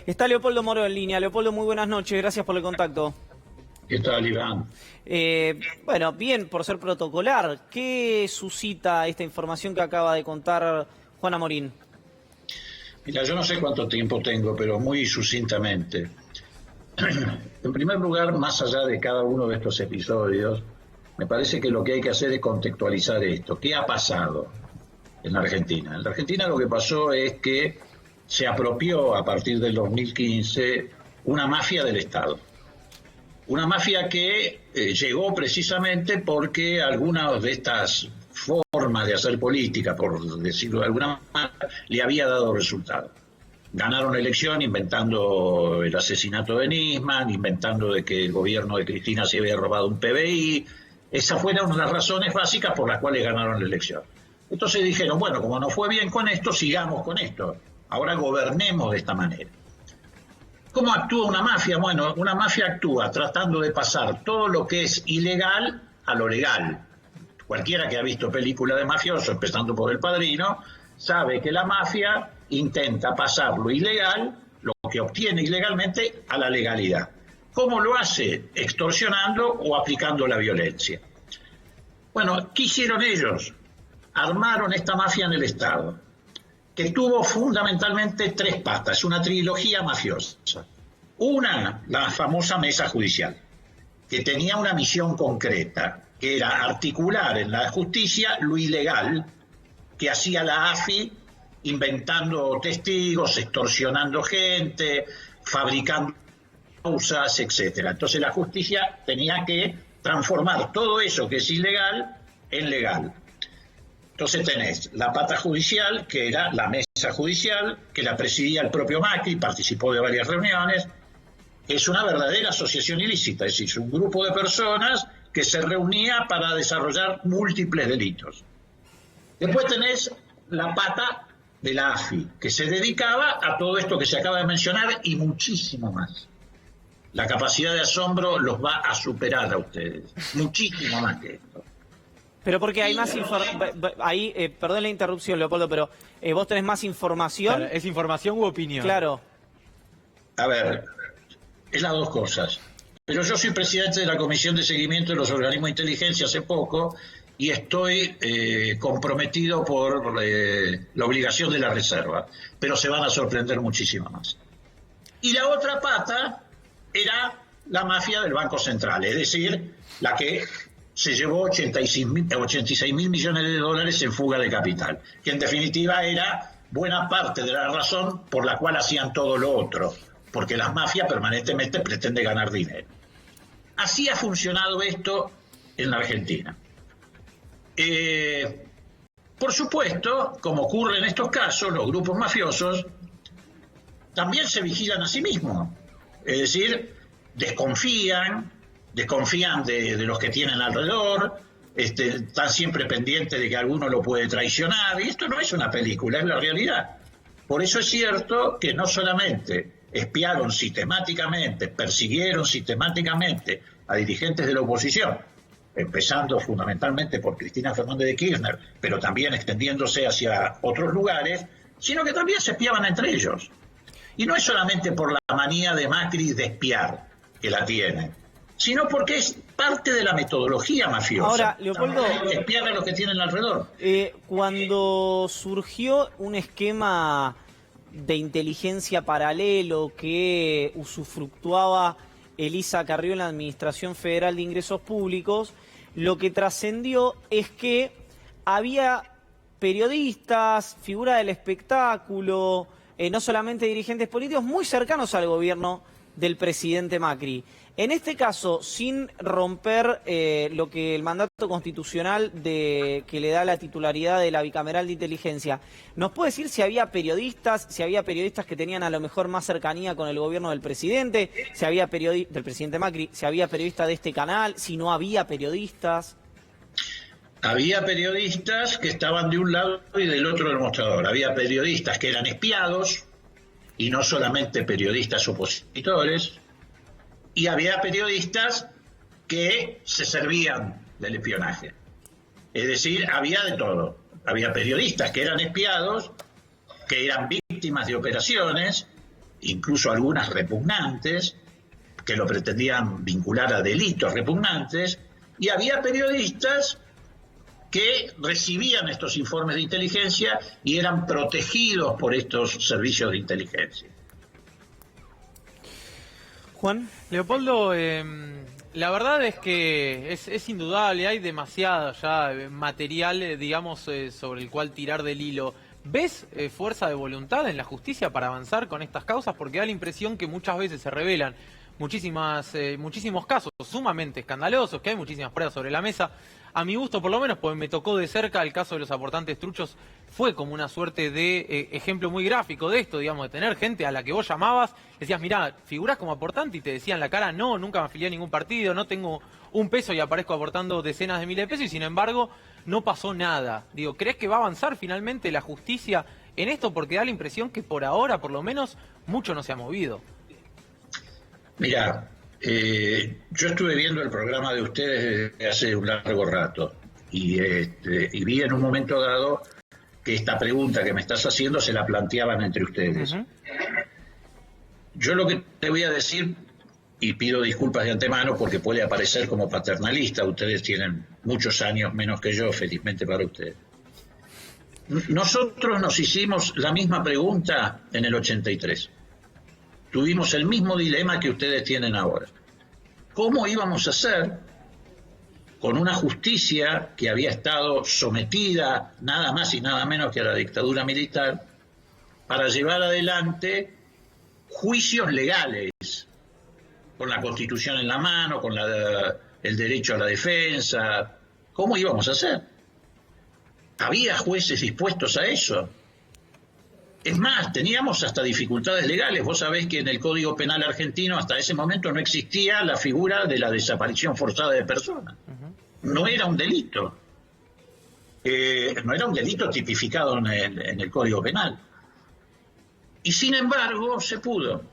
Está Leopoldo Moro en línea. Leopoldo, muy buenas noches. Gracias por el contacto. ¿Qué tal, Iván? Bueno, bien, por ser protocolar. ¿Qué suscita esta información que acaba de contar Juana Morín? Mira, yo no sé cuánto tiempo tengo, pero muy sucintamente. En primer lugar, más allá de cada uno de estos episodios, me parece que lo que hay que hacer es contextualizar esto. ¿Qué ha pasado en la Argentina? En la Argentina lo que pasó es que se apropió a partir del 2015 una mafia del Estado. Una mafia que llegó precisamente porque algunas de estas formas de hacer política, por decirlo de alguna manera, le había dado resultado. Ganaron la elección inventando el asesinato de Nisman, inventando de que el gobierno de Cristina se había robado un PBI. Esas fueron las razones básicas por las cuales ganaron la elección. Entonces dijeron, bueno, como nos fue bien con esto, sigamos con esto. Ahora gobernemos de esta manera. ¿Cómo actúa una mafia? Bueno, una mafia actúa tratando de pasar todo lo que es ilegal a lo legal. Cualquiera que ha visto películas de mafiosos, empezando por El Padrino, sabe que la mafia intenta pasar lo ilegal, lo que obtiene ilegalmente, a la legalidad. ¿Cómo lo hace? Extorsionando o aplicando la violencia. Bueno, ¿qué hicieron ellos? Armaron esta mafia en el Estado, que tuvo fundamentalmente tres patas, una trilogía mafiosa. Una, la famosa mesa judicial, que tenía una misión concreta, que era articular en la justicia lo ilegal que hacía la AFI, inventando testigos, extorsionando gente, fabricando causas, etc. Entonces la justicia tenía que transformar todo eso que es ilegal en legal. Entonces tenés la pata judicial, que era la mesa judicial, que la presidía el propio Macri, participó de varias reuniones. Es una verdadera asociación ilícita, es decir, un grupo de personas que se reunía para desarrollar múltiples delitos. Después tenés la pata de la AFI, que se dedicaba a todo esto que se acaba de mencionar y muchísimo más. La capacidad de asombro los va a superar a ustedes, muchísimo más que esto. Pero porque hay más información. Perdón la interrupción, Leopoldo, pero vos tenés más información. Claro, ¿es información u opinión? Claro. A ver, es las dos cosas. Pero yo soy presidente de la Comisión de Seguimiento de los Organismos de Inteligencia hace poco y estoy comprometido por la obligación de la reserva. Pero se van a sorprender muchísimo más. Y la otra pata era la mafia del Banco Central, es decir, la que se llevó 86 mil millones de dólares en fuga de capital, que en definitiva era buena parte de la razón por la cual hacían todo lo otro, porque la mafia permanentemente pretende ganar dinero. Así ha funcionado esto en la Argentina. Por supuesto, como ocurre en estos casos, los grupos mafiosos también se vigilan a sí mismos, es decir, desconfían de los que tienen alrededor, están siempre pendientes de que alguno lo puede traicionar, y esto no es una película, es la realidad. Por eso es cierto que no solamente espiaron sistemáticamente, persiguieron sistemáticamente a dirigentes de la oposición, empezando fundamentalmente por Cristina Fernández de Kirchner, pero también extendiéndose hacia otros lugares, sino que también se espiaban entre ellos. Y no es solamente por la manía de Macri de espiar, que la tiene, sino porque es parte de la metodología mafiosa. Ahora, Leopoldo, espiar a los que tienen alrededor. Cuando surgió un esquema de inteligencia paralelo que usufructuaba Elisa Carrió en la Administración Federal de Ingresos Públicos, lo que trascendió es que había periodistas, figuras del espectáculo, no solamente dirigentes políticos, muy cercanos al gobierno del presidente Macri. En este caso, sin romper lo que el mandato constitucional que le da la titularidad de la bicameral de inteligencia, ¿nos puede decir si había periodistas que tenían a lo mejor más cercanía con el gobierno del presidente, del presidente Macri, si había periodistas de este canal, si no había periodistas? Había periodistas que estaban de un lado y del otro del mostrador. Había periodistas que eran espiados, y no solamente periodistas opositores, y había periodistas que se servían del espionaje. Es decir, había de todo. Había periodistas que eran espiados, que eran víctimas de operaciones, incluso algunas repugnantes, que lo pretendían vincular a delitos repugnantes, y había periodistas que recibían estos informes de inteligencia y eran protegidos por estos servicios de inteligencia. Juan. Leopoldo, la verdad es que es indudable, hay demasiado ya material, digamos, sobre el cual tirar del hilo. ¿Ves fuerza de voluntad en la justicia para avanzar con estas causas? Porque da la impresión que muchas veces se revelan muchísimos casos sumamente escandalosos, que hay muchísimas pruebas sobre la mesa. A mi gusto, por lo menos, pues me tocó de cerca el caso de los aportantes truchos, fue como una suerte de ejemplo muy gráfico de esto, digamos, de tener gente a la que vos llamabas, decías, mirá, figurás como aportante y te decían en la cara, no, nunca me afilié a ningún partido, no tengo un peso y aparezco aportando decenas de miles de pesos y sin embargo no pasó nada. Digo, ¿crees que va a avanzar finalmente la justicia en esto? Porque da la impresión que por ahora, por lo menos, mucho no se ha movido. Mira, yo estuve viendo el programa de ustedes desde hace un largo rato y vi en un momento dado que esta pregunta que me estás haciendo se la planteaban entre ustedes. Uh-huh. Yo lo que te voy a decir, y pido disculpas de antemano porque puede aparecer como paternalista, ustedes tienen muchos años menos que yo, felizmente para ustedes. Nosotros nos hicimos la misma pregunta en el 83. Tuvimos el mismo dilema que ustedes tienen ahora. ¿Cómo íbamos a hacer con una justicia que había estado sometida nada más y nada menos que a la dictadura militar para llevar adelante juicios legales, con la Constitución en la mano, con el derecho a la defensa? ¿Cómo íbamos a hacer? ¿Había jueces dispuestos a eso? Es más, teníamos hasta dificultades legales. Vos sabés que en el Código Penal argentino hasta ese momento no existía la figura de la desaparición forzada de personas. No era un delito. No era un delito tipificado en el Código Penal. Y sin embargo, se pudo.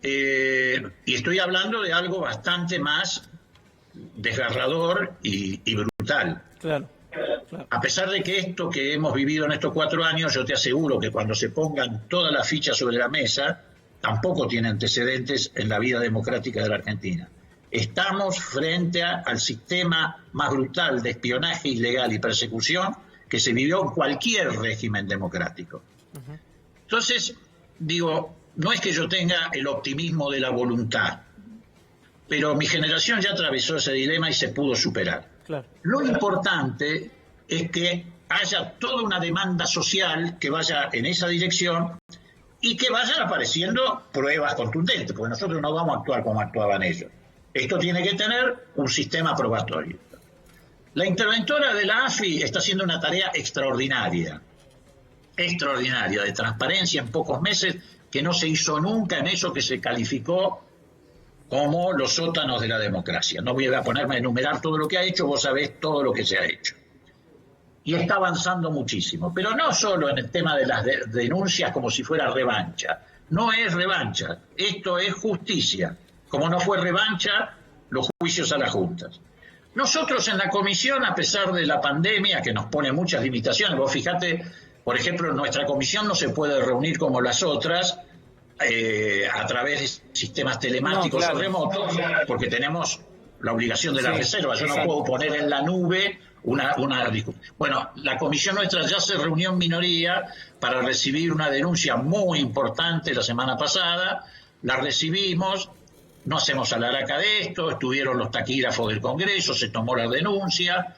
Y estoy hablando de algo bastante más desgarrador y brutal. Claro. A pesar de que esto que hemos vivido en estos 4 años, yo te aseguro que cuando se pongan todas las fichas sobre la mesa, tampoco tiene antecedentes en la vida democrática de la Argentina. Estamos frente al sistema más brutal de espionaje ilegal y persecución que se vivió en cualquier régimen democrático. Uh-huh. Entonces, digo, no es que yo tenga el optimismo de la voluntad, pero mi generación ya atravesó ese dilema y se pudo superar. Claro. Lo importante es que haya toda una demanda social que vaya en esa dirección y que vayan apareciendo pruebas contundentes, porque nosotros no vamos a actuar como actuaban ellos. Esto tiene que tener un sistema probatorio. La interventora de la AFI está haciendo una tarea extraordinaria, de transparencia en pocos meses, que no se hizo nunca en eso que se calificó como los sótanos de la democracia. No voy a ponerme a enumerar todo lo que ha hecho, vos sabés todo lo que se ha hecho. Y está avanzando muchísimo, pero no solo en el tema de las denuncias como si fuera revancha. No es revancha, esto es justicia, como no fue revancha los juicios a las juntas. Nosotros en la comisión, a pesar de la pandemia que nos pone muchas limitaciones, vos fijate, por ejemplo, nuestra comisión no se puede reunir como las otras, a través de sistemas telemáticos o remotos, porque tenemos la obligación de la reserva. Yo no puedo poner en la nube una. Bueno, la comisión nuestra ya se reunió en minoría para recibir una denuncia muy importante la semana pasada. La recibimos, no hacemos alaraca de esto, estuvieron los taquígrafos del Congreso, se tomó la denuncia,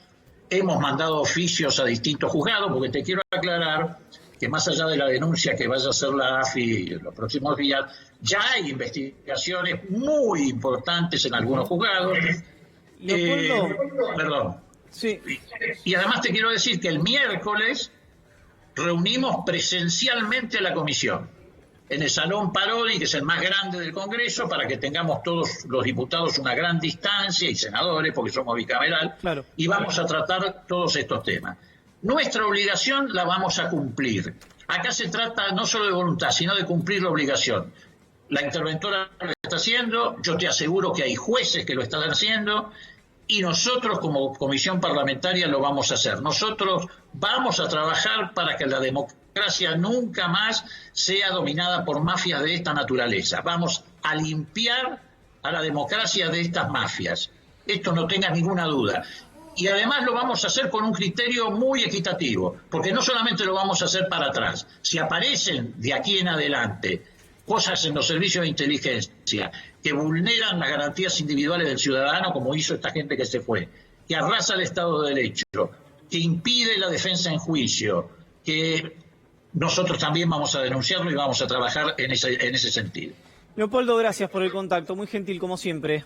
hemos mandado oficios a distintos juzgados, porque te quiero aclarar que más allá de la denuncia que vaya a hacer la AFI en los próximos días, ya hay investigaciones muy importantes en algunos juzgados. Perdón. Sí. Y además te quiero decir que el miércoles reunimos presencialmente a la comisión en el Salón Parodi, que es el más grande del Congreso, para que tengamos todos los diputados una gran distancia y senadores, porque somos bicameral, claro, y vamos a tratar todos estos temas. Nuestra obligación la vamos a cumplir. Acá se trata no solo de voluntad, sino de cumplir la obligación. La interventora lo está haciendo, yo te aseguro que hay jueces que lo están haciendo, y nosotros como comisión parlamentaria lo vamos a hacer. Nosotros vamos a trabajar para que la democracia nunca más sea dominada por mafias de esta naturaleza. Vamos a limpiar a la democracia de estas mafias. Esto no tenga ninguna duda. Y además lo vamos a hacer con un criterio muy equitativo, porque no solamente lo vamos a hacer para atrás. Si aparecen de aquí en adelante cosas en los servicios de inteligencia que vulneran las garantías individuales del ciudadano, como hizo esta gente que se fue, que arrasa el Estado de Derecho, que impide la defensa en juicio, que nosotros también vamos a denunciarlo y vamos a trabajar en ese sentido. Leopoldo, gracias por el contacto, muy gentil como siempre.